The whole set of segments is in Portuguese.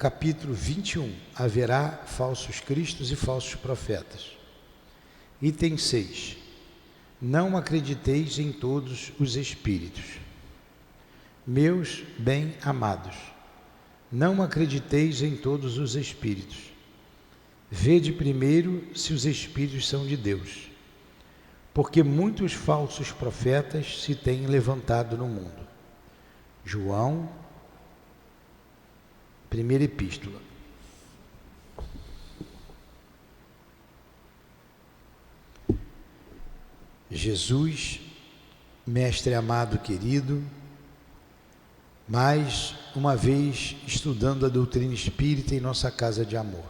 capítulo 21. Haverá falsos cristos e falsos profetas. Item 6. Não acrediteis em todos os espíritos. Meus bem-amados, não acrediteis em todos os espíritos. Vede primeiro se os espíritos são de Deus, porque muitos falsos profetas se têm levantado no mundo. João, primeira epístola. Jesus, mestre amado, querido, mais uma vez estudando a doutrina espírita em nossa casa de amor.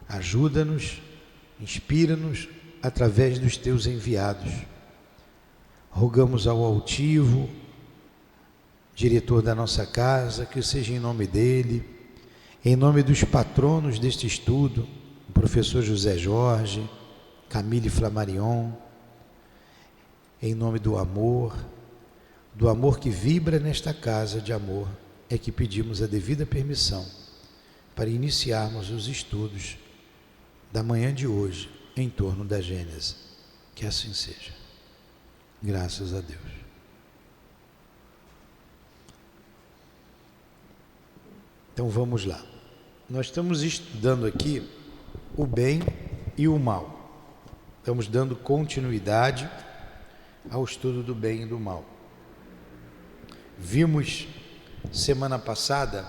Ajuda-nos, inspira-nos através dos teus enviados. Rogamos ao altivo, diretor da nossa casa, que seja em nome dele, em nome dos patronos deste estudo, o professor José Jorge, Camille Flammarion, em nome do amor que vibra nesta casa de amor, é que pedimos a devida permissão para iniciarmos os estudos da manhã de hoje em torno da Gênese. Que assim seja. Graças a Deus. Então vamos lá. Nós estamos estudando aqui o bem e o mal. Estamos dando continuidade ao estudo do bem e do mal. Vimos semana passada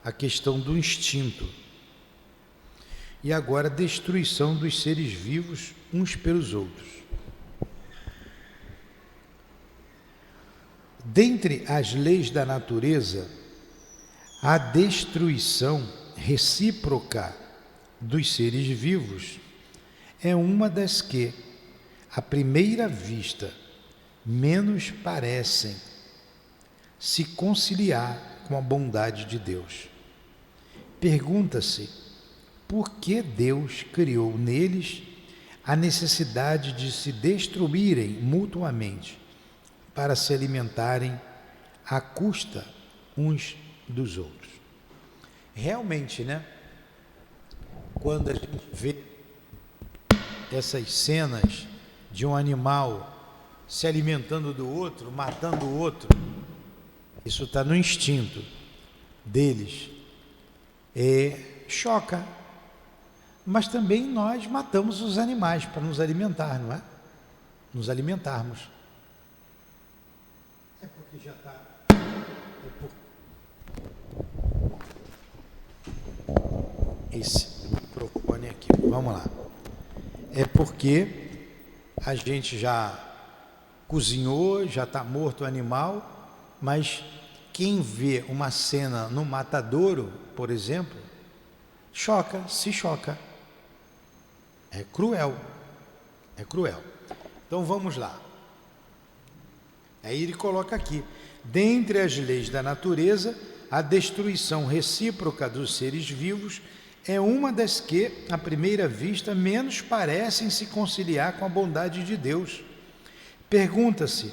a questão do instinto e agora a destruição dos seres vivos uns pelos outros. Dentre as leis da natureza, a destruição recíproca dos seres vivos é uma das que, à primeira vista, menos parecem se conciliar com a bondade de Deus. Pergunta-se por que Deus criou neles a necessidade de se destruírem mutuamente para se alimentarem à custa uns dos outros. Realmente, né? Quando a gente vê essas cenas de um animal se alimentando do outro, matando o outro, isso está no instinto deles, choca. Mas também nós matamos os animais para nos alimentar, não é? Nos alimentarmos. É porque já está... Esse microfone aqui, vamos lá. É porque a gente já cozinhou, já está morto o animal, mas quem vê uma cena no matadouro, por exemplo, se choca. É cruel. Então vamos lá. Aí ele coloca aqui: dentre as leis da natureza, a destruição recíproca dos seres vivos é uma das que, à primeira vista, menos parecem se conciliar com a bondade de Deus. Pergunta-se,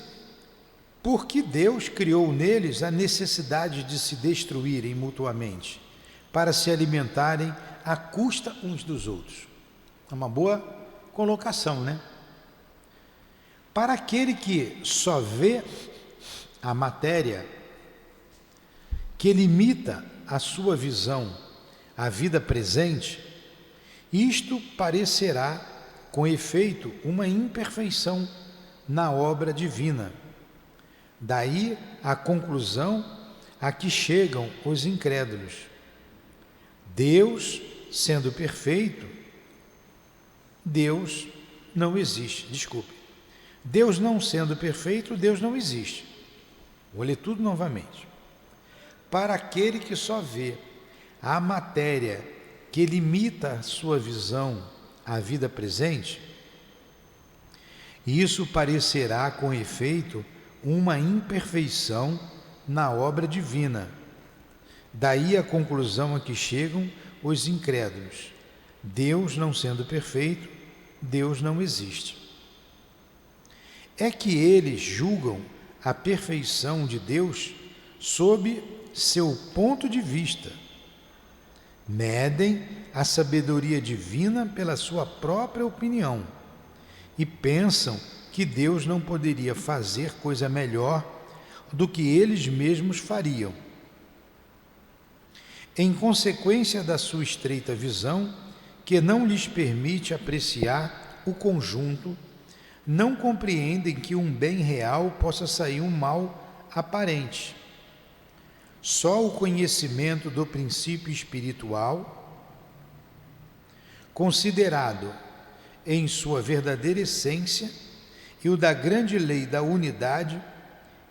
por que Deus criou neles a necessidade de se destruírem mutuamente, para se alimentarem à custa uns dos outros? É uma boa colocação, né? Para aquele que só vê a matéria, que limita a sua visão à vida presente, isto parecerá, com efeito, uma imperfeição na obra divina. Daí a conclusão a que chegam os incrédulos. Deus, sendo perfeito, Deus não existe. Deus não sendo perfeito, Deus não existe. Vou ler tudo novamente. Para aquele que só vê a matéria, que limita a sua visão à vida presente, isso parecerá, com efeito, uma imperfeição na obra divina. Daí a conclusão a que chegam os incrédulos. Deus não sendo perfeito, Deus não existe. É que eles julgam a perfeição de Deus sob seu ponto de vista, medem a sabedoria divina pela sua própria opinião e pensam que Deus não poderia fazer coisa melhor do que eles mesmos fariam. Em consequência da sua estreita visão, que não lhes permite apreciar o conjunto, não compreendem que um bem real possa sair um mal aparente. Só o conhecimento do princípio espiritual, considerado em sua verdadeira essência, e o da grande lei da unidade,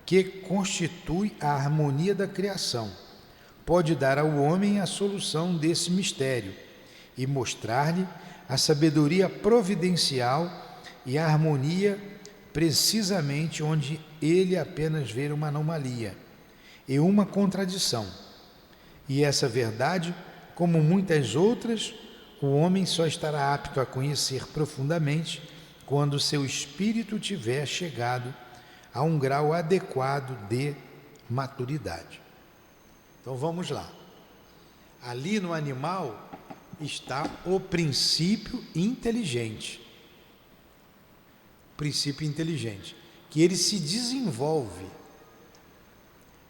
que constitui a harmonia da criação, pode dar ao homem a solução desse mistério e mostrar-lhe a sabedoria providencial e a harmonia precisamente onde ele apenas vê uma anomalia e uma contradição. E essa verdade, como muitas outras, o homem só estará apto a conhecer profundamente quando seu espírito tiver chegado a um grau adequado de maturidade. Então vamos lá. Ali no animal está o princípio inteligente. O princípio inteligente, que ele se desenvolve.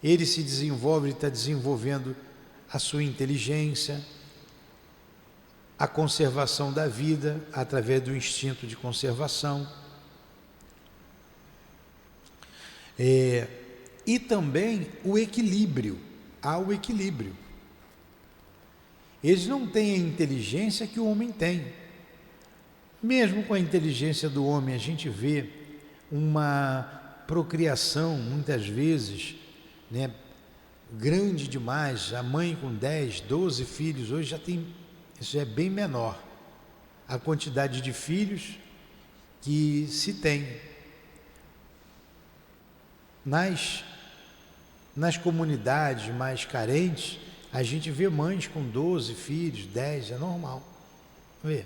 Ele está desenvolvendo a sua inteligência, a conservação da vida através do instinto de conservação. E também o equilíbrio. Há o equilíbrio. Eles não têm a inteligência que o homem tem. Mesmo com a inteligência do homem, a gente vê uma procriação, muitas vezes, né, grande demais. A mãe com 10, 12 filhos, hoje já tem, isso é bem menor, a quantidade de filhos que se tem. Nas comunidades mais carentes, a gente vê mães com 12 filhos, 10, é normal. Vê?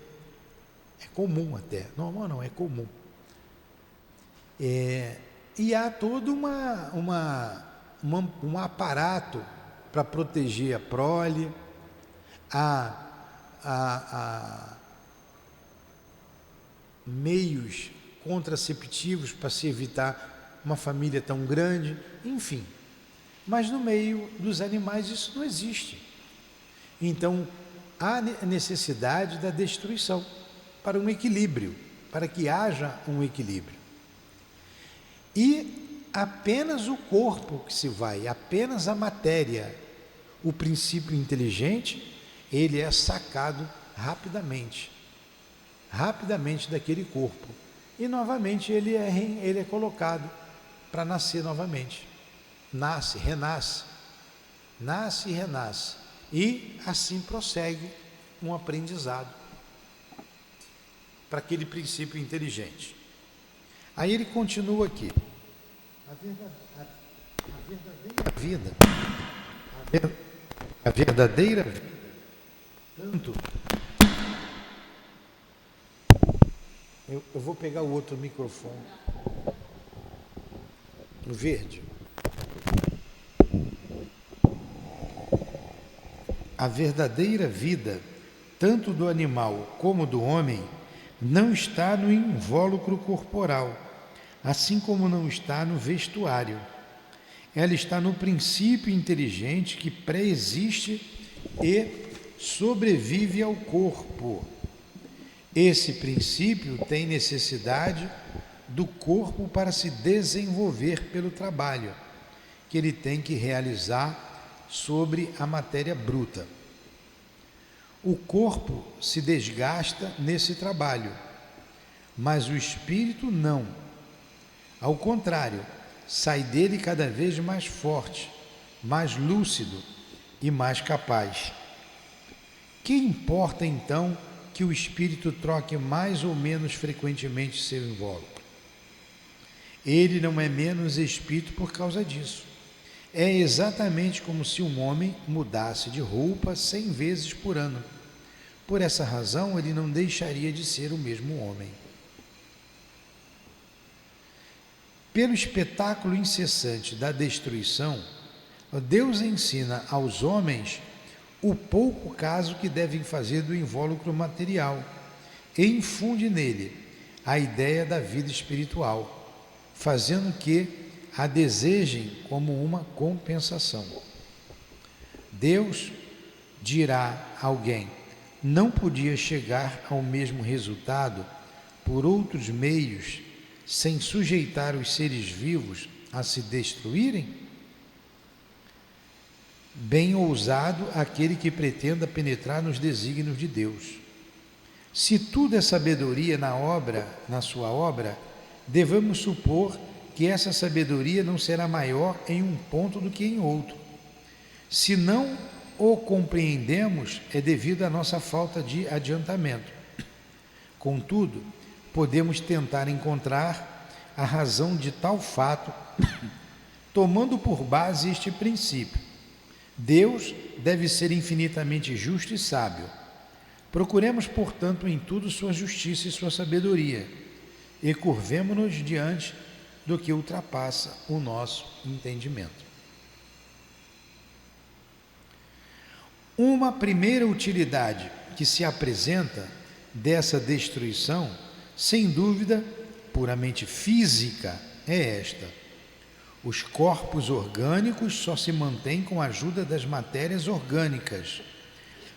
É comum até. Normal não, é comum. E há todo um aparato para proteger a prole, há meios contraceptivos para se evitar uma família tão grande, enfim. Mas no meio dos animais isso não existe. Então, há necessidade da destruição para um equilíbrio, para que haja um equilíbrio. E apenas o corpo que se vai, apenas a matéria, o princípio inteligente, ele é sacado rapidamente daquele corpo. E novamente ele é colocado para nascer novamente. Renasce. Nasce e renasce. E assim prossegue um aprendizado para aquele princípio inteligente. Aí ele continua aqui. A verdadeira vida, tanto... Eu vou pegar o outro microfone, o verde. A verdadeira vida, tanto do animal como do homem, não está no invólucro corporal, assim como não está no vestuário. Ela está no princípio inteligente que pré-existe e sobrevive ao corpo. Esse princípio tem necessidade do corpo para se desenvolver pelo trabalho que ele tem que realizar sobre a matéria bruta. O corpo se desgasta nesse trabalho, mas o espírito não. Ao contrário, sai dele cada vez mais forte, mais lúcido e mais capaz. Que importa então que o espírito troque mais ou menos frequentemente seu invólucro? Ele não é menos espírito por causa disso. É exatamente como se um homem mudasse de roupa 100 vezes por ano. Por essa razão, ele não deixaria de ser o mesmo homem. Pelo espetáculo incessante da destruição, Deus ensina aos homens o pouco caso que devem fazer do invólucro material e infunde nele a ideia da vida espiritual, fazendo que a desejem como uma compensação. Deus, dirá alguém, não podia chegar ao mesmo resultado por outros meios sem sujeitar os seres vivos a se destruírem? Bem ousado aquele que pretenda penetrar nos desígnios de Deus. Se tudo é sabedoria na sua obra, devemos supor que essa sabedoria não será maior em um ponto do que em outro. Se não o compreendemos, é devido à nossa falta de adiantamento. Contudo, podemos tentar encontrar a razão de tal fato, tomando por base este princípio. Deus deve ser infinitamente justo e sábio. Procuremos, portanto, em tudo sua justiça e sua sabedoria, e curvemo-nos diante do que ultrapassa o nosso entendimento. Uma primeira utilidade que se apresenta dessa destruição, sem dúvida, puramente física, é esta: os corpos orgânicos só se mantêm com a ajuda das matérias orgânicas.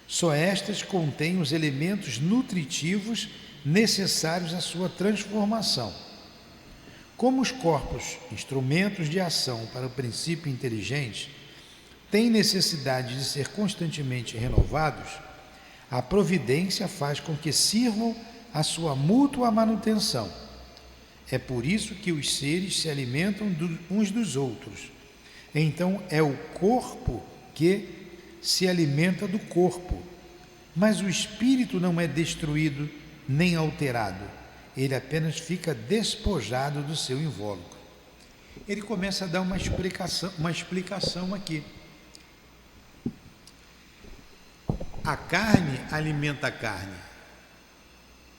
Só estas contêm os elementos nutritivos necessários à sua transformação. Como os corpos, instrumentos de ação para o princípio inteligente, têm necessidade de ser constantemente renovados, a providência faz com que sirvam à sua mútua manutenção. É por isso que os seres se alimentam uns dos outros. Então é o corpo que se alimenta do corpo. Mas o espírito não é destruído nem alterado. Ele apenas fica despojado do seu invólucro. Ele começa a dar uma explicação aqui. A carne alimenta a carne.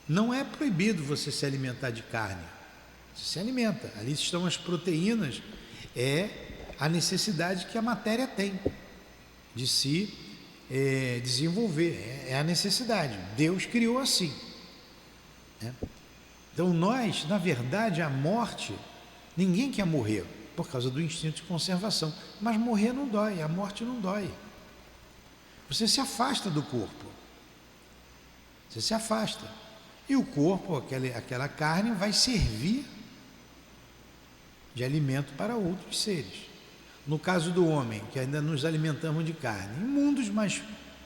Não é proibido você se alimentar de carne. Você se alimenta. Ali estão as proteínas. É a necessidade que a matéria tem de se desenvolver. É a necessidade. Deus criou assim. Então nós, na verdade, a morte, ninguém quer morrer por causa do instinto de conservação. Mas morrer não dói, a morte não dói. Você se afasta do corpo. Você se afasta. E o corpo, aquela carne, vai servir de alimento para outros seres. No caso do homem, que ainda nos alimentamos de carne,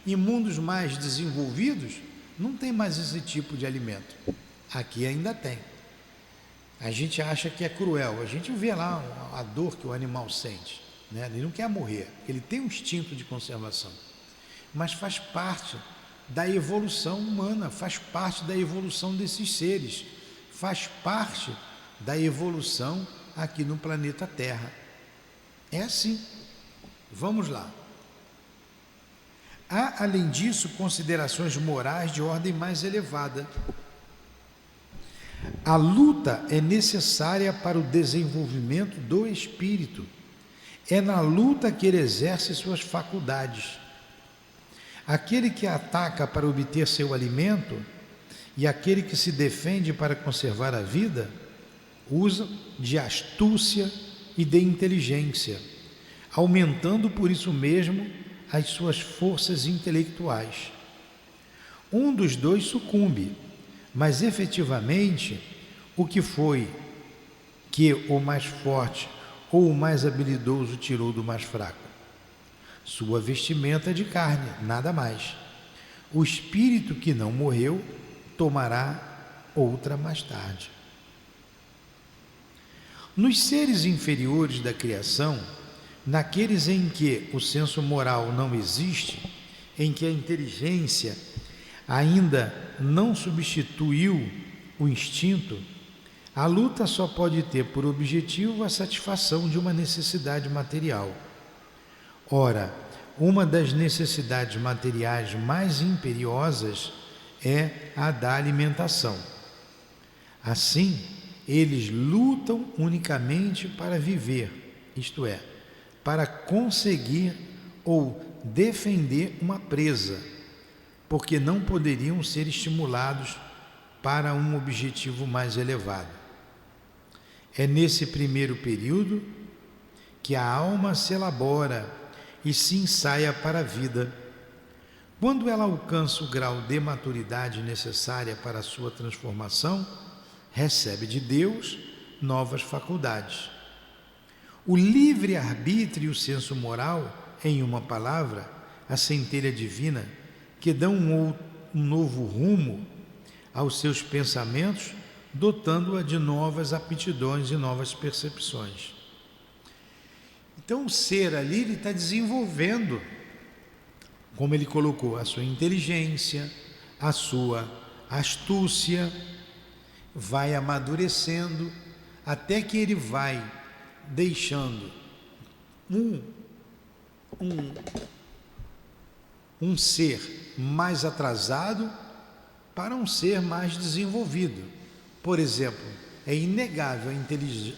em mundos mais desenvolvidos, não tem mais esse tipo de alimento. Aqui ainda tem. A gente acha que é cruel. A gente vê lá a dor que o animal sente, né? Ele não quer morrer, ele tem um instinto de conservação. Mas faz parte da evolução humana, faz parte da evolução desses seres, faz parte da evolução aqui no planeta Terra. É assim. Vamos lá. Há, além disso, considerações morais de ordem mais elevada. A luta é necessária para o desenvolvimento do espírito. É na luta que ele exerce suas faculdades. Aquele que ataca para obter seu alimento e aquele que se defende para conservar a vida, usa de astúcia e de inteligência, aumentando por isso mesmo as suas forças intelectuais. Um dos dois sucumbe, mas efetivamente o que foi que o mais forte ou o mais habilidoso tirou do mais fraco? Sua vestimenta de carne, nada mais. O espírito que não morreu tomará outra mais tarde. Nos seres inferiores da criação, naqueles em que o senso moral não existe, em que a inteligência ainda não substituiu o instinto, a luta só pode ter por objetivo a satisfação de uma necessidade material. Ora, uma das necessidades materiais mais imperiosas é a da alimentação. Assim, eles lutam unicamente para viver, isto é, para conseguir ou defender uma presa, porque não poderiam ser estimulados para um objetivo mais elevado. É nesse primeiro período que a alma se elabora e se ensaia para a vida. Quando ela alcança o grau de maturidade necessária para a sua transformação, recebe de Deus novas faculdades. O livre-arbítrio e o senso moral, em uma palavra, a centelha divina, que dão um novo rumo aos seus pensamentos, dotando-a de novas aptidões e novas percepções. Então o ser ali, ele está desenvolvendo, como ele colocou, a sua inteligência, a sua astúcia, vai amadurecendo, até que ele vai deixando um ser mais atrasado para um ser mais desenvolvido. Por exemplo, é inegável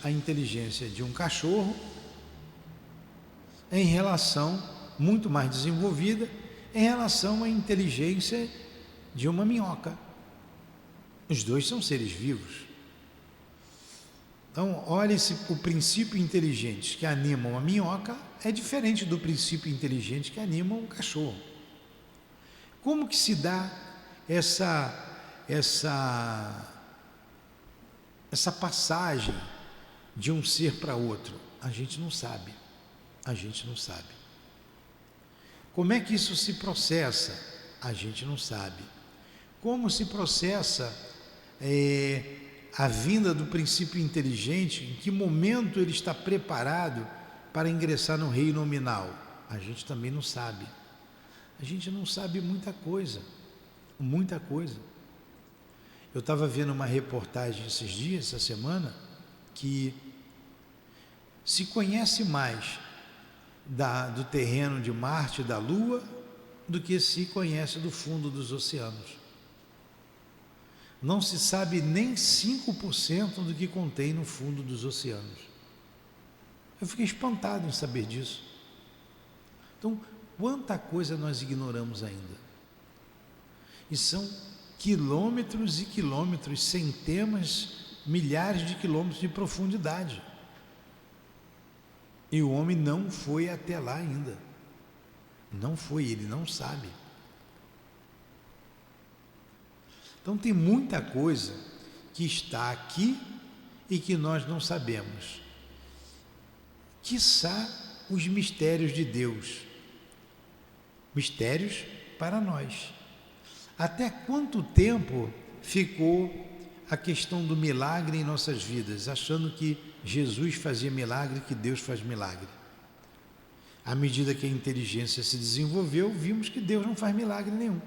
a inteligência de um cachorro em relação, muito mais desenvolvida, em relação à inteligência de uma minhoca. Os dois são seres vivos. Então, olha, o princípio inteligente que anima uma minhoca é diferente do princípio inteligente que anima um cachorro. Como que se dá essa passagem de um ser para outro? A gente não sabe. A gente não sabe. Como é que isso se processa? A gente não sabe. Como se processa a vinda do princípio inteligente? Em que momento ele está preparado para ingressar no reino nominal? A gente também não sabe. A gente não sabe muita coisa. Muita coisa. Eu estava vendo uma reportagem esses dias, essa semana, que se conhece mais do terreno de Marte e da Lua do que se conhece do fundo dos oceanos. Não se sabe nem 5% do que contém no fundo dos oceanos. Eu fiquei espantado em saber disso. Então, quanta coisa nós ignoramos ainda. E são quilômetros e quilômetros, centenas, milhares de quilômetros de profundidade. E o homem não foi até lá ainda. Não foi, ele não sabe. Então tem muita coisa que está aqui e que nós não sabemos. Quiçá os mistérios de Deus. Mistérios para nós. Até quanto tempo ficou a questão do milagre em nossas vidas, achando que Jesus fazia milagre, que Deus faz milagre? À medida que a inteligência se desenvolveu, vimos que Deus não faz milagre nenhum.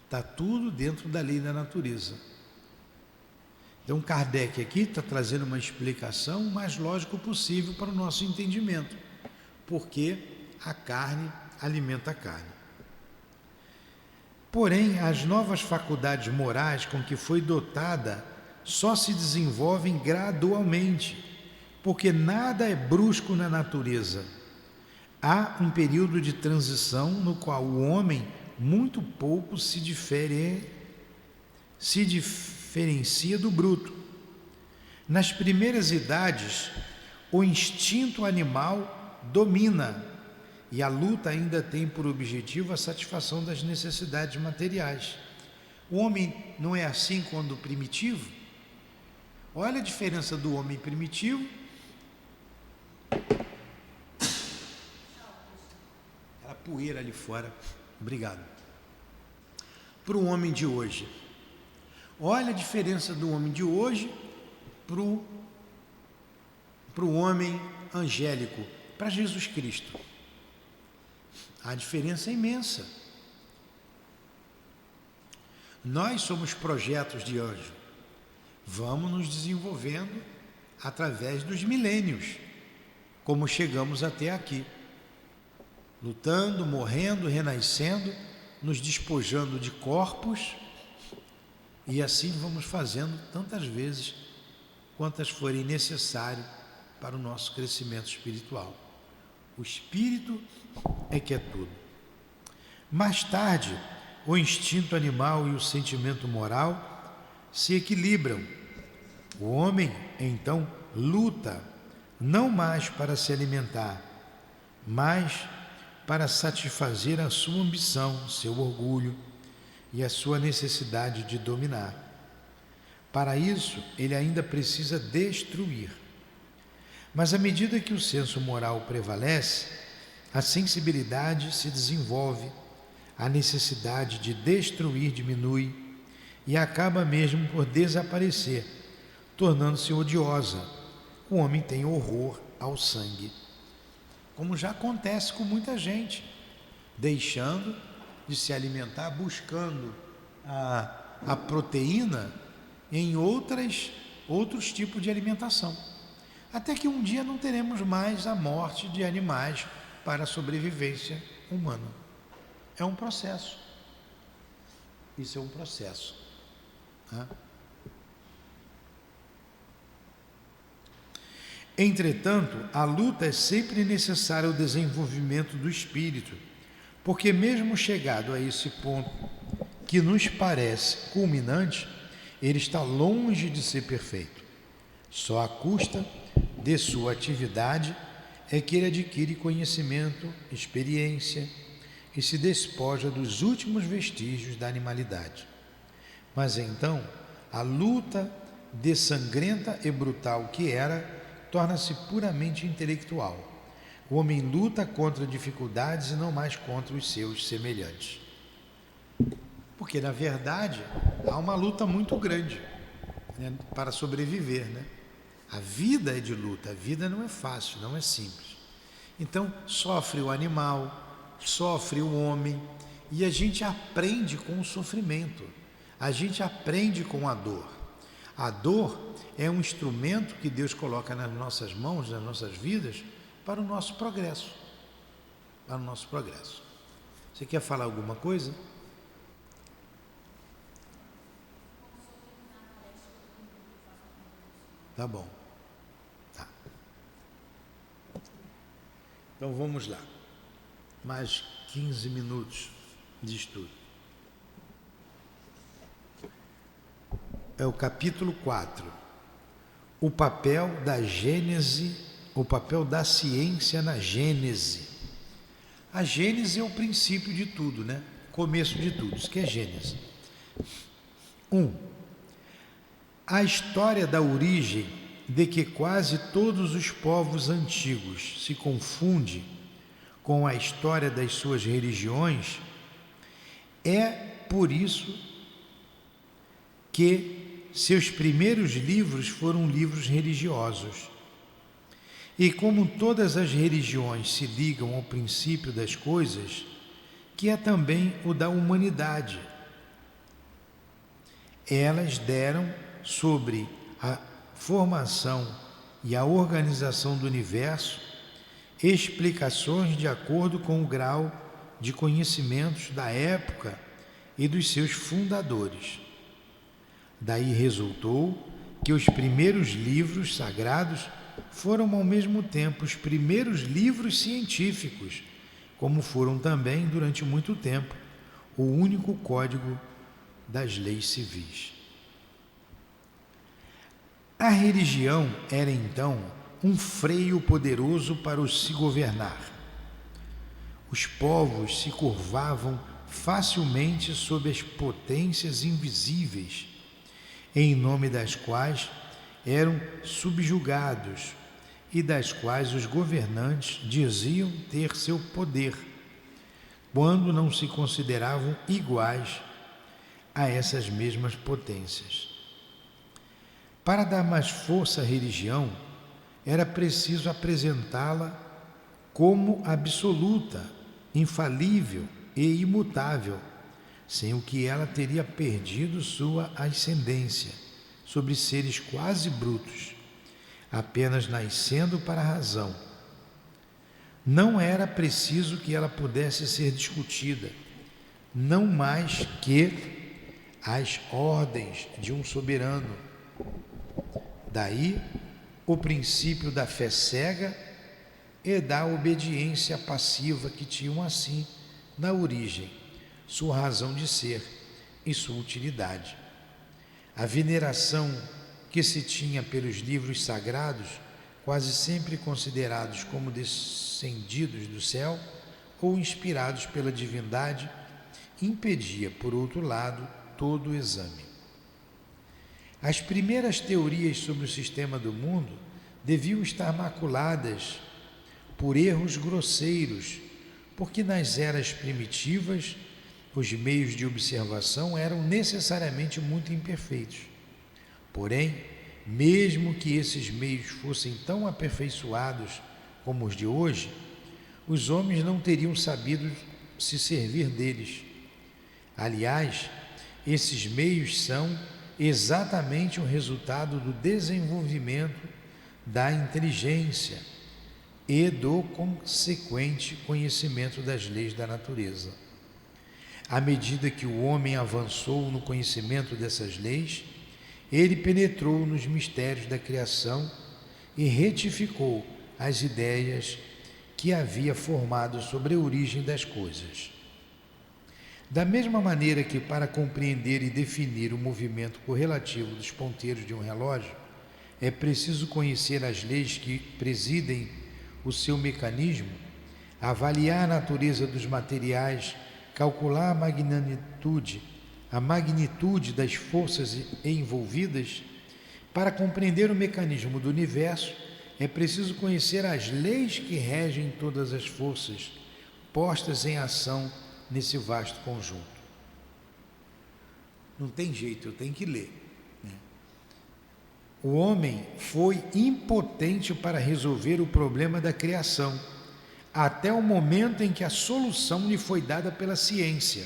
Está tudo dentro da lei da natureza. Então Kardec aqui está trazendo uma explicação o mais lógico possível para o nosso entendimento, porque a carne alimenta a carne. Porém, as novas faculdades morais com que foi dotada só se desenvolvem gradualmente, porque nada é brusco na natureza. Há um período de transição no qual o homem muito pouco se diferencia do bruto. Nas primeiras idades, o instinto animal domina e a luta ainda tem por objetivo a satisfação das necessidades materiais. O homem não é assim quando primitivo? Olha a diferença do homem primitivo. Aquela poeira ali fora. Obrigado. Para o homem de hoje. Olha a diferença do homem de hoje para o homem angélico, para Jesus Cristo. A diferença é imensa. Nós somos projetos de anjo. Vamos nos desenvolvendo através dos milênios, como chegamos até aqui. Lutando, morrendo, renascendo, nos despojando de corpos, e assim vamos fazendo tantas vezes quantas forem necessárias para o nosso crescimento espiritual. O espírito é que é tudo. Mais tarde, o instinto animal e o sentimento moral se equilibram. O homem, então, luta não mais para se alimentar, mas para satisfazer a sua ambição, seu orgulho e a sua necessidade de dominar. Para isso, ele ainda precisa destruir. Mas à medida que o senso moral prevalece, a sensibilidade se desenvolve, a necessidade de destruir diminui e acaba mesmo por desaparecer, tornando-se odiosa. O homem tem horror ao sangue, como já acontece com muita gente, deixando de se alimentar, buscando a proteína em outros tipos de alimentação. Até que um dia não teremos mais a morte de animais para a sobrevivência humana. É um processo. Isso é um processo. Entretanto, a luta é sempre necessária ao desenvolvimento do espírito, porque mesmo chegado a esse ponto que nos parece culminante, ele está longe de ser perfeito. Só à custa de sua atividade é que ele adquire conhecimento, experiência e se despoja dos últimos vestígios da animalidade. Mas então, a luta dessangrenta e brutal que era, torna-se puramente intelectual. O homem luta contra dificuldades e não mais contra os seus semelhantes. Porque, na verdade, há uma luta muito grande, né, para sobreviver, né? A vida é de luta, a vida não é fácil, não é simples. Então, sofre o animal, sofre o homem, e a gente aprende com o sofrimento, a gente aprende com a dor. A dor é um instrumento que Deus coloca nas nossas mãos, nas nossas vidas, para o nosso progresso. Para o nosso progresso. Você quer falar alguma coisa? Tá bom. Tá. Então vamos lá. Mais 15 minutos de estudo. É o capítulo 4. O papel da Gênese, o papel da ciência na Gênese. A Gênese é o princípio de tudo, né? Começo de tudo, isso que é Gênese. 1. A história da origem de que quase todos os povos antigos se confunde com a história das suas religiões é por isso que seus primeiros livros foram livros religiosos. E como todas as religiões se ligam ao princípio das coisas, que é também o da humanidade, elas deram sobre a formação e a organização do universo explicações de acordo com o grau de conhecimentos da época e dos seus fundadores. Daí resultou que os primeiros livros sagrados foram ao mesmo tempo os primeiros livros científicos, como foram também, durante muito tempo, o único código das leis civis. A religião era então um freio poderoso para os se governar. Os povos se curvavam facilmente sob as potências invisíveis, em nome das quais eram subjugados e das quais os governantes diziam ter seu poder, quando não se consideravam iguais a essas mesmas potências. Para dar mais força à religião, era preciso apresentá-la como absoluta, infalível e imutável, sem o que ela teria perdido sua ascendência sobre seres quase brutos, apenas nascendo para a razão. Não era preciso que ela pudesse ser discutida, não mais que as ordens de um soberano. Daí o princípio da fé cega e da obediência passiva que tinham assim na origem, sua razão de ser e sua utilidade. A veneração que se tinha pelos livros sagrados, quase sempre considerados como descendidos do céu ou inspirados pela divindade, impedia, por outro lado, todo o exame. As primeiras teorias sobre o sistema do mundo deviam estar maculadas por erros grosseiros, porque nas eras primitivas os meios de observação eram necessariamente muito imperfeitos. Porém, mesmo que esses meios fossem tão aperfeiçoados como os de hoje, os homens não teriam sabido se servir deles. Aliás, esses meios são exatamente o resultado do desenvolvimento da inteligência e do consequente conhecimento das leis da natureza. À medida que o homem avançou no conhecimento dessas leis, ele penetrou nos mistérios da criação e retificou as ideias que havia formado sobre a origem das coisas. Da mesma maneira que, para compreender e definir o movimento correlativo dos ponteiros de um relógio, é preciso conhecer as leis que presidem o seu mecanismo, avaliar a natureza dos materiais, calcular a magnitude das forças envolvidas. Para compreender o mecanismo do universo, é preciso conhecer as leis que regem todas as forças postas em ação nesse vasto conjunto. Não tem jeito, eu tenho que ler. O homem foi impotente para resolver o problema da criação, até o momento em que a solução lhe foi dada pela ciência.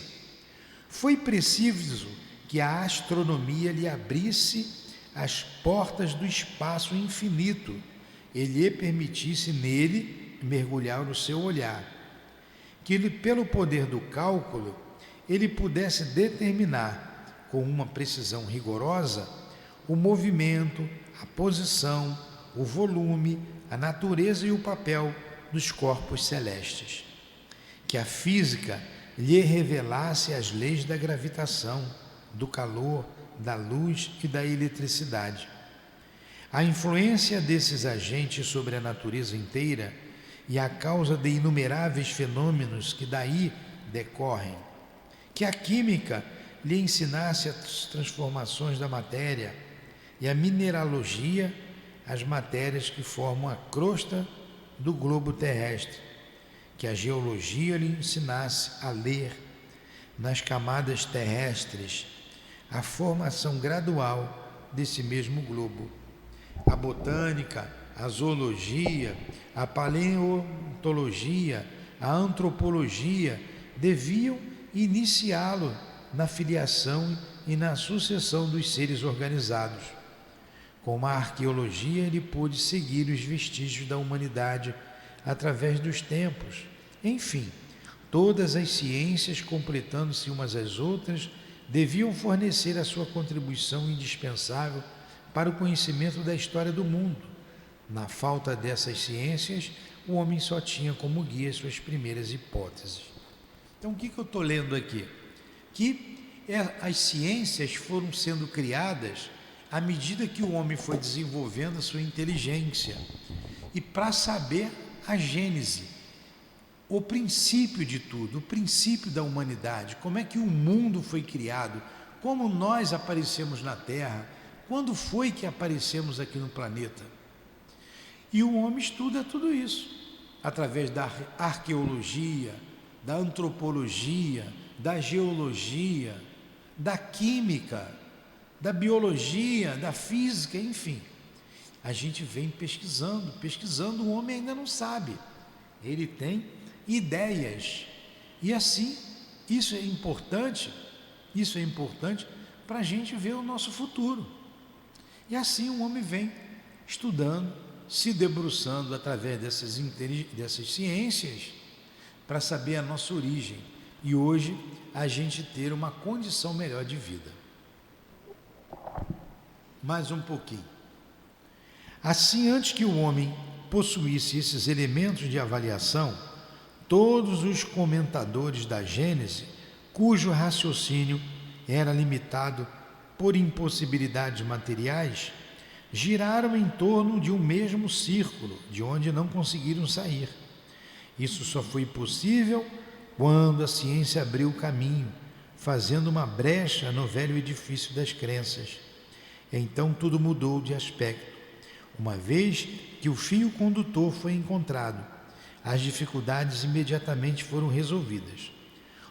Foi preciso que a astronomia lhe abrisse as portas do espaço infinito e lhe permitisse nele mergulhar o seu olhar, que ele, pelo poder do cálculo, ele pudesse determinar com uma precisão rigorosa o movimento, a posição, o volume, a natureza e o papel dos corpos celestes. Que a física lhe revelasse as leis da gravitação, do calor, da luz e da eletricidade. A influência desses agentes sobre a natureza inteira e a causa de inumeráveis fenômenos que daí decorrem. Que a química lhe ensinasse as transformações da matéria e a mineralogia, as matérias que formam a crosta do globo terrestre. Que a geologia lhe ensinasse a ler, nas camadas terrestres, a formação gradual desse mesmo globo. A botânica, a zoologia, a paleontologia, a antropologia deviam iniciá-lo na filiação e na sucessão dos seres organizados. Com a arqueologia, ele pôde seguir os vestígios da humanidade através dos tempos. Enfim, todas as ciências, completando-se umas às outras, deviam fornecer a sua contribuição indispensável para o conhecimento da história do mundo. Na falta dessas ciências, o homem só tinha como guia suas primeiras hipóteses. Então, o que eu estou lendo aqui? Que as ciências foram sendo criadas à medida que o homem foi desenvolvendo a sua inteligência e para saber a gênese, o princípio de tudo, o princípio da humanidade, como é que o mundo foi criado, como nós aparecemos na Terra, quando foi que aparecemos aqui no planeta. E o homem estuda tudo isso, através da arqueologia, da antropologia, da geologia, da química, da biologia, da física, enfim. A gente vem pesquisando, o homem ainda não sabe. Ele tem ideias. E assim, isso é importante para a gente ver o nosso futuro. E assim o homem vem estudando, se debruçando através dessas ciências para saber a nossa origem e hoje a gente ter uma condição melhor de vida. Mais um pouquinho. Assim, antes que o homem possuísse esses elementos de avaliação, todos os comentadores da Gênese, cujo raciocínio era limitado por impossibilidades materiais, giraram em torno de um mesmo círculo, de onde não conseguiram sair. Isso só foi possível quando a ciência abriu o caminho, fazendo uma brecha no velho edifício das crenças. Então tudo mudou de aspecto. Uma vez que o fio condutor foi encontrado, as dificuldades imediatamente foram resolvidas.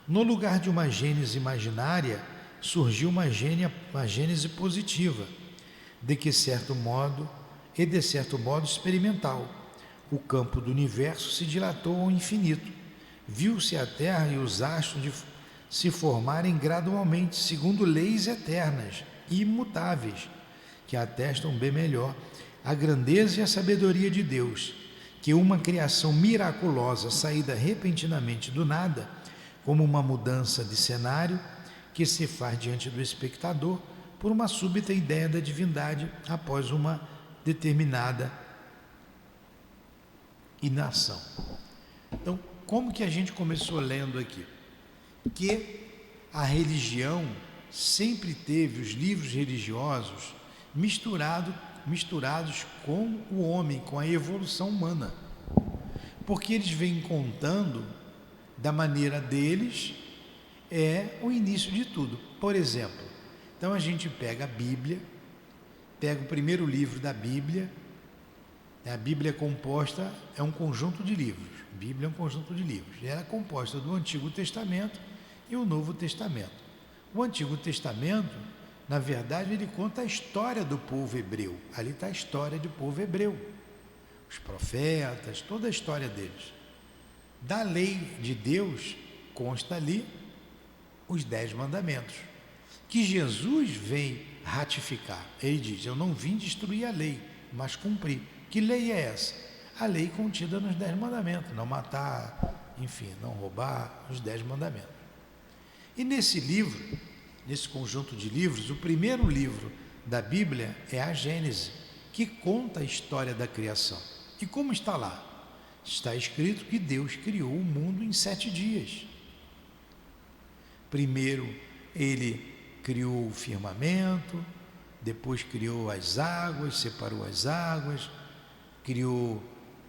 No lugar de uma gênese imaginária, surgiu uma gênese positiva, de certo modo experimental. O campo do universo se dilatou ao infinito. Viu-se a Terra e os astros se formarem gradualmente, segundo leis eternas e imutáveis, que atestam bem melhor a grandeza e a sabedoria de Deus, que uma criação miraculosa saída repentinamente do nada, como uma mudança de cenário que se faz diante do espectador por uma súbita ideia da divindade após uma determinada inação. Então, como que a gente começou lendo aqui? Que a religião sempre teve os livros religiosos misturados com o homem, com a evolução humana, porque eles vêm contando da maneira deles, é o início de tudo. Por exemplo, então a gente pega a Bíblia, pega o primeiro livro da Bíblia. A Bíblia é um conjunto de livros. A Bíblia é um conjunto de livros. Ela é composta do Antigo Testamento e o Novo Testamento. O Antigo Testamento, na verdade, ele conta a história do povo hebreu. Ali está a história do povo hebreu. Os profetas, toda a história deles. Da lei de Deus consta ali os 10 mandamentos, que Jesus vem ratificar. Ele diz: eu não vim destruir a lei, mas cumprir. Que lei é essa? A lei contida nos 10 mandamentos: não matar, enfim, não roubar, os 10 mandamentos. E nesse livro, nesse conjunto de livros, o primeiro livro da Bíblia é a Gênese, que conta a história da criação. E como está lá? Está escrito que Deus criou o mundo em 7 dias. Primeiro ele criou o firmamento, depois criou as águas, separou as águas, criou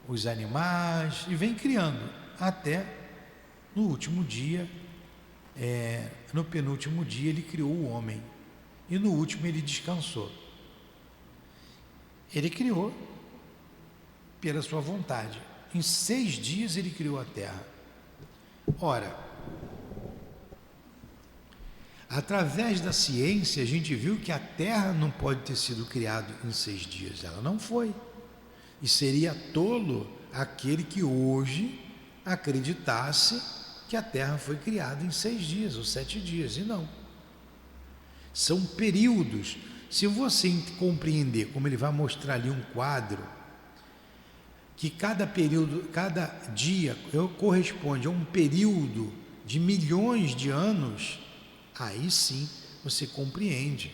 os animais e vem criando até no último dia, no penúltimo dia ele criou o homem e no último ele descansou. Ele criou pela sua vontade. Em 6 dias ele criou a terra. Ora, através da ciência a gente viu que a terra não pode ter sido criada em 6 dias. Ela não foi. E seria tolo aquele que hoje acreditasse que a terra foi criada em 6 dias ou 7 dias. E não. São períodos. Se você compreender, como ele vai mostrar ali um quadro, que cada período, cada dia corresponde a um período de milhões de anos, aí sim você compreende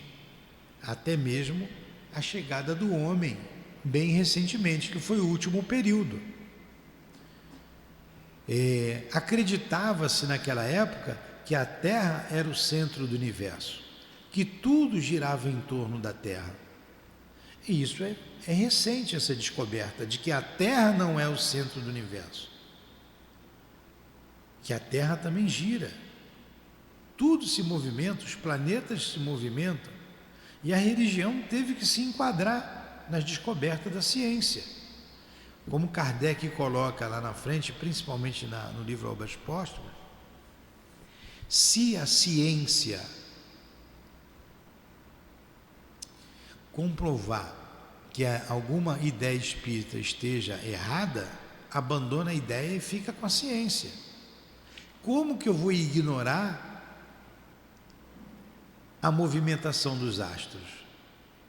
até mesmo a chegada do homem, bem recentemente, que foi o último período. Acreditava-se naquela época que a Terra era o centro do universo, que tudo girava em torno da Terra. E isso é recente, essa descoberta de que a Terra não é o centro do universo, que a Terra também gira. Tudo se movimenta, os planetas se movimentam, e a religião teve que se enquadrar nas descobertas da ciência. Como Kardec coloca lá na frente, principalmente no livro Obras Póstumas, se a ciência comprovar que alguma ideia espírita esteja errada, abandona a ideia e fica com a ciência. Como que eu vou ignorar a movimentação dos astros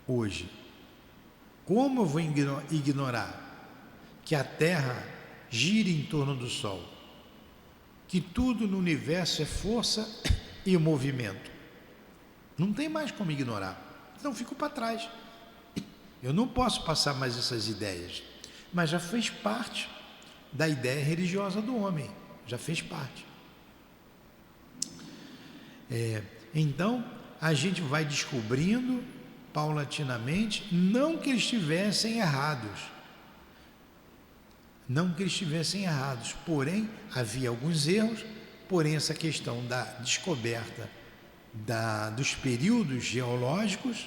hoje? Como eu vou ignorar que a Terra gira em torno do Sol, que tudo no universo é força e movimento? Não tem mais como ignorar. Então fico para trás. Eu não posso passar mais essas ideias. mas já fez parte da ideia religiosa do homem, já fez parte. Então, a gente vai descobrindo paulatinamente, não que eles estivessem errados, porém, havia alguns erros, porém essa questão da descoberta dos períodos geológicos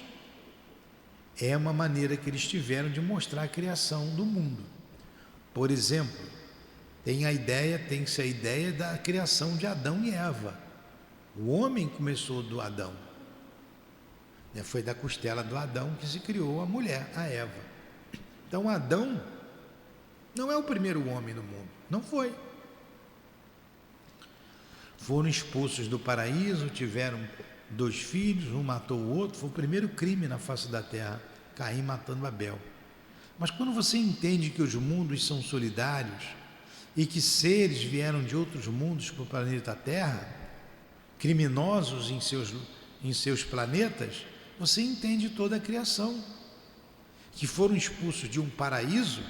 é uma maneira que eles tiveram de mostrar a criação do mundo. Por exemplo, tem-se a ideia da criação de Adão e Eva. O homem começou do Adão. Foi da costela do Adão que se criou a mulher, a Eva. Então Adão não é o primeiro homem no mundo, não foi. Foram expulsos do paraíso, tiveram 2 filhos, um matou o outro, foi o primeiro crime na face da terra, Caim matando Abel. Mas quando você entende que os mundos são solidários e que seres vieram de outros mundos para o planeta Terra, criminosos em seus planetas, você entende toda a criação, que foram expulsos de um paraíso,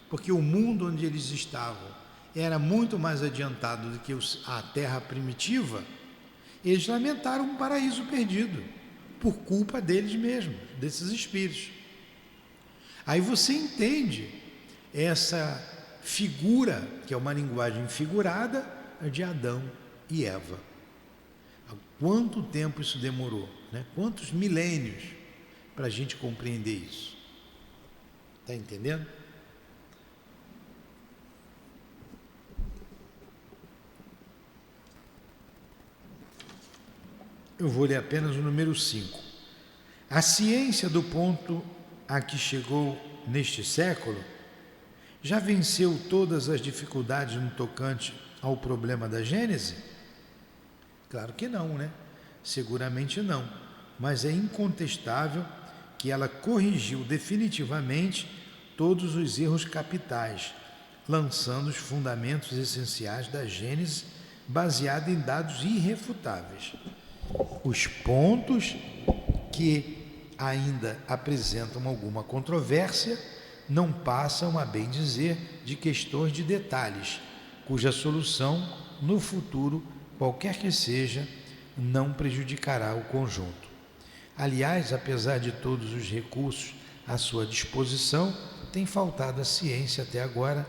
porque o mundo onde eles estavam era muito mais adiantado do que a terra primitiva. Eles lamentaram um paraíso perdido, por culpa deles mesmos, desses espíritos. Aí você entende essa figura, que é uma linguagem figurada, de Adão e Eva. Há quanto tempo isso demorou, né? Quantos milênios para a gente compreender isso? Está entendendo? Eu vou ler apenas o número 5. A ciência, do ponto a que chegou neste século, já venceu todas as dificuldades no tocante ao problema da Gênese? Claro que não, né? Seguramente não, mas é incontestável que ela corrigiu definitivamente todos os erros capitais, lançando os fundamentos essenciais da Gênese, baseada em dados irrefutáveis. Os pontos que ainda apresentam alguma controvérsia não passam, a bem dizer, de questões de detalhes, cuja solução, no futuro, qualquer que seja, não prejudicará o conjunto. Aliás, apesar de todos os recursos à sua disposição, tem faltado à ciência até agora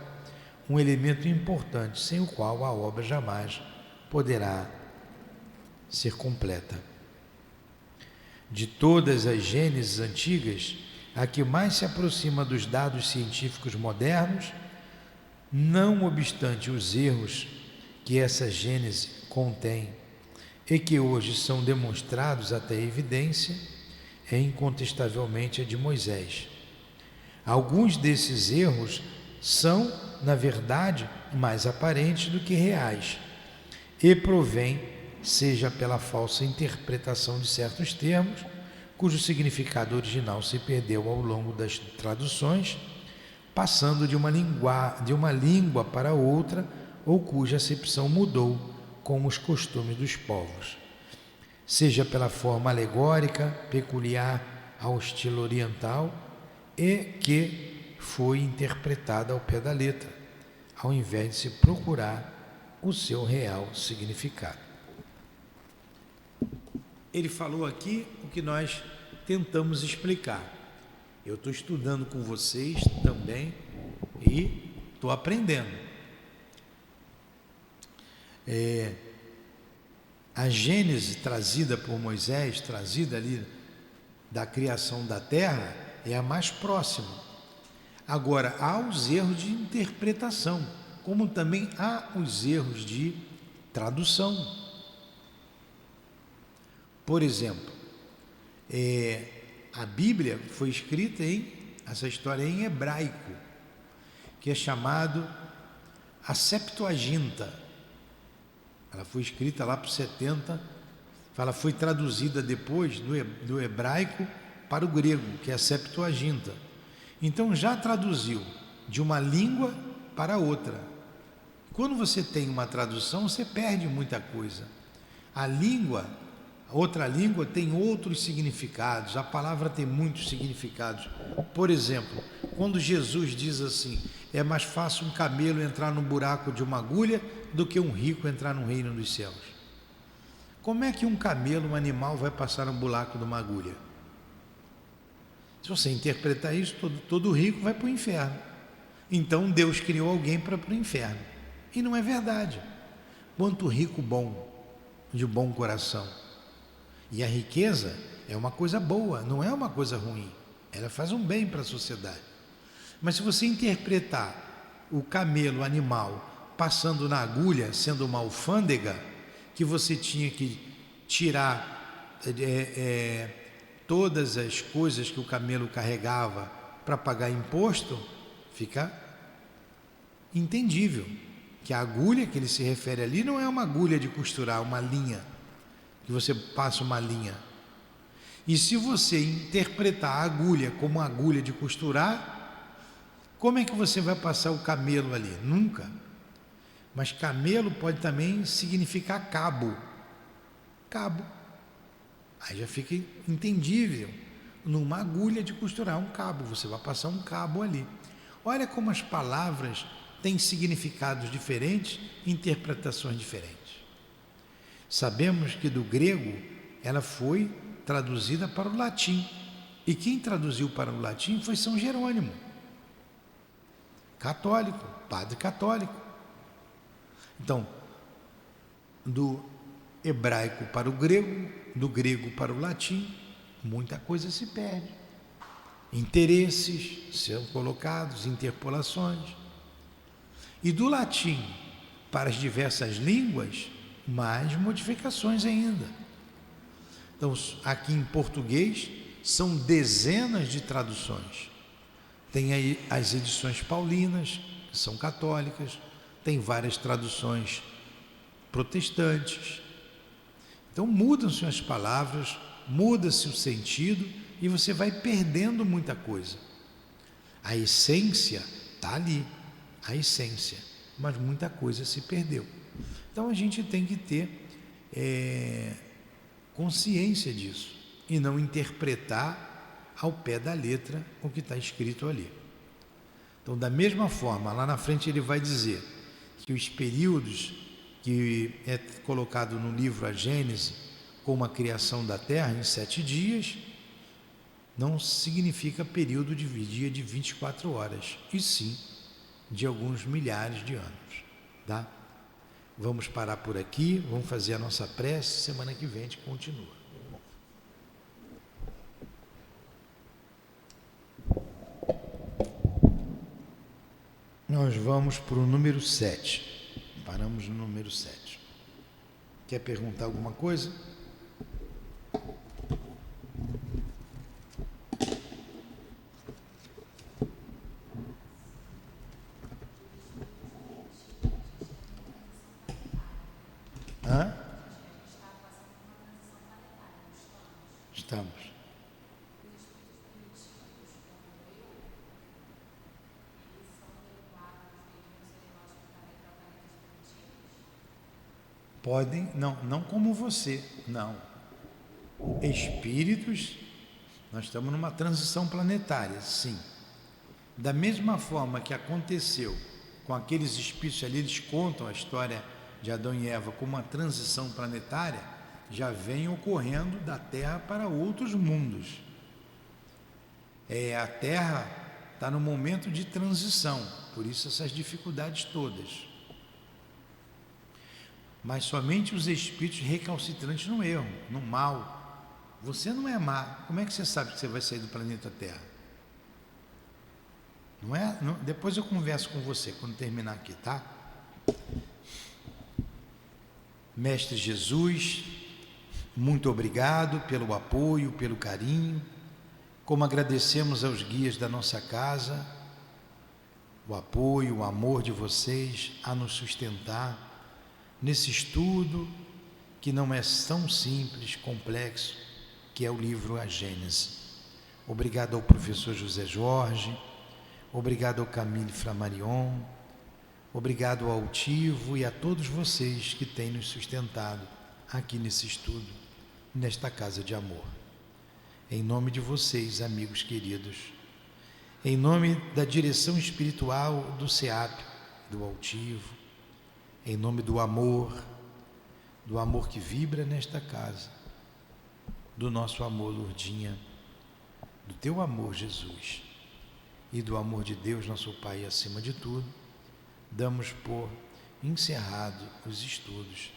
um elemento importante, sem o qual a obra jamais poderá ser completa. De todas as gêneses antigas, a que mais se aproxima dos dados científicos modernos, não obstante os erros que essa gênese contém e que hoje são demonstrados até a evidência, é incontestavelmente a de Moisés. Alguns desses erros são, na verdade, mais aparentes do que reais e provêm, seja pela falsa interpretação de certos termos, cujo significado original se perdeu ao longo das traduções, passando de uma língua para outra, ou cuja acepção mudou com os costumes dos povos, seja pela forma alegórica peculiar ao estilo oriental e que foi interpretada ao pé da letra, ao invés de se procurar o seu real significado. Ele falou aqui o que nós tentamos explicar. Eu estou estudando com vocês também e estou aprendendo. A Gênese trazida por Moisés, trazida ali da criação da terra, é a mais próxima. Agora, há os erros de interpretação, como também há os erros de tradução. Por exemplo, a Bíblia foi escrita essa história em hebraico, que é chamado a Septuaginta. Ela foi escrita lá para os 70, ela foi traduzida depois do hebraico para o grego, que é a Septuaginta. Então já traduziu de uma língua para outra. Quando você tem uma tradução, você perde muita coisa. A língua, outra língua tem outros significados, a palavra tem muitos significados. Por exemplo, quando Jesus diz assim: é mais fácil um camelo entrar no buraco de uma agulha do que um rico entrar no reino dos céus. Como é que um camelo, um animal, vai passar no buraco de uma agulha? Se você interpretar isso, todo rico vai para o inferno. Então Deus criou alguém para o inferno. E não é verdade. Quanto rico bom, de bom coração. E a riqueza é uma coisa boa, não é uma coisa ruim. Ela faz um bem para a sociedade. Mas se você interpretar o camelo, o animal, passando na agulha, sendo uma alfândega, que você tinha que tirar todas as coisas que o camelo carregava para pagar imposto, fica entendível que a agulha que ele se refere ali não é uma agulha de costurar, uma linha, que você passa uma linha. E se você interpretar a agulha como uma agulha de costurar, como é que você vai passar o camelo ali? Nunca. Mas camelo pode também significar cabo. Cabo. Aí já fica entendível. Numa agulha de costurar, um cabo. Você vai passar um cabo ali. Olha como as palavras têm significados diferentes, interpretações diferentes. Sabemos que do grego ela foi traduzida para o latim. E quem traduziu para o latim foi São Jerônimo. Católico, padre católico. Então, do hebraico para o grego, do grego para o latim, muita coisa se perde. Interesses são colocados, interpolações. E do latim para as diversas línguas, mais modificações ainda. Então, aqui em português, são dezenas de traduções. Tem aí as edições paulinas, que são católicas, tem várias traduções protestantes. Então mudam-se as palavras, muda-se o sentido e você vai perdendo muita coisa. A essência está ali, a essência, mas muita coisa se perdeu. Então a gente tem que ter consciência disso e não interpretar ao pé da letra o que está escrito ali. Então, da mesma forma, lá na frente ele vai dizer que os períodos que é colocado no livro A Gênese como a criação da Terra em 7 dias, não significa período de dia de 24 horas, e sim de alguns milhares de anos, tá? Vamos parar por aqui, vamos fazer a nossa prece, semana que vem a gente continua. Nós vamos para o número 7. Paramos no número 7. Quer perguntar alguma coisa? Hã? Estamos. Podem, não como você, não. Espíritos, nós estamos numa transição planetária, sim. Da mesma forma que aconteceu com aqueles espíritos ali, eles contam a história de Adão e Eva como uma transição planetária, já vem ocorrendo da Terra para outros mundos. A Terra está no momento de transição, por isso essas dificuldades todas. Mas somente os espíritos recalcitrantes no erro, no mal. Você não é má. Como é que você sabe que você vai sair do planeta Terra? Não é? Não, depois eu converso com você quando terminar aqui, tá? Mestre Jesus, muito obrigado pelo apoio, pelo carinho. Como agradecemos aos guias da nossa casa, o apoio, o amor de vocês a nos sustentar nesse estudo que não é tão simples, complexo, que é o livro A Gênese. Obrigado ao professor José Jorge, obrigado ao Camille Flammarion, obrigado ao Altivo e a todos vocês que têm nos sustentado aqui nesse estudo. nesta casa de amor. Em nome de vocês, amigos queridos, em nome da direção espiritual do SEAP, do Altivo, em nome do amor que vibra nesta casa, do nosso amor, Lourdinha, do teu amor, Jesus, e do amor de Deus, nosso Pai, acima de tudo, damos por encerrado os estudos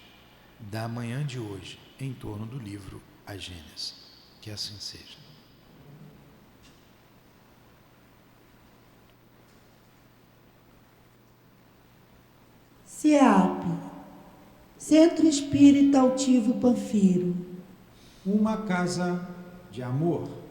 da manhã de hoje em torno do livro A Gênese. Que assim seja. SEAP, Centro Espírita Altivo Panfiro. Uma casa de amor.